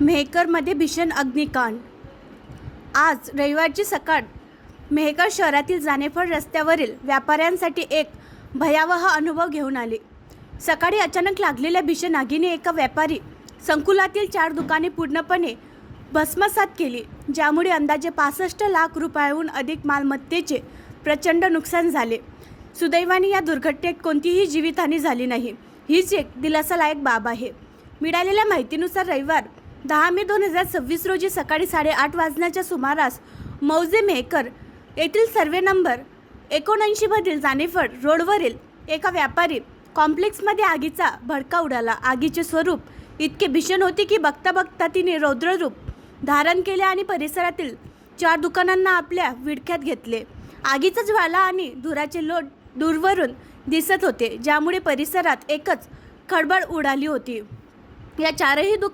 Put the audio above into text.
मेहकरमध्ये भीषण अग्निकांड. आज रविवारची सकाळ मेहकर शहरातील जानेफळ रस्त्यावरील व्यापाऱ्यांसाठी एक भयावह अनुभव घेऊन आली. सकाळी अचानक लागलेल्या भीषण आगीने एका व्यापारी संकुलातील 4 दुकाने पूर्णपणे भस्मसात केली, ज्यामुळे अंदाजे 65 लाख रुपयांहून अधिक मालमत्तेचे प्रचंड नुकसान झाले. सुदैवाने या दुर्घटनेत कोणतीही जीवितहानी झाली नाही. हीच एक दिलासादायक बाब आहे. मिळालेल्या माहितीनुसार रविवार 10 मे 2026 रोजी सकाळी 8:30 वाजण्याच्या सुमारास मौजे मेहकर येथील सर्वे नंबर 79 मधील जानेफळ रोडवरील एका व्यापारी कॉम्प्लेक्समध्ये आगीचा भडका उडाला. आगीचे स्वरूप इतके भीषण होते की बघता बघता तिने रौद्र रूप धारण केले आणि परिसरातील 4 दुकानांना आपल्या विळख्यात घेतले. आगीचा ज्वाला आणि धुराचे लोट दूरवरून दिसत होते, ज्यामुळे परिसरात एकच खळबळ उडाली होती. या 4ही दुकान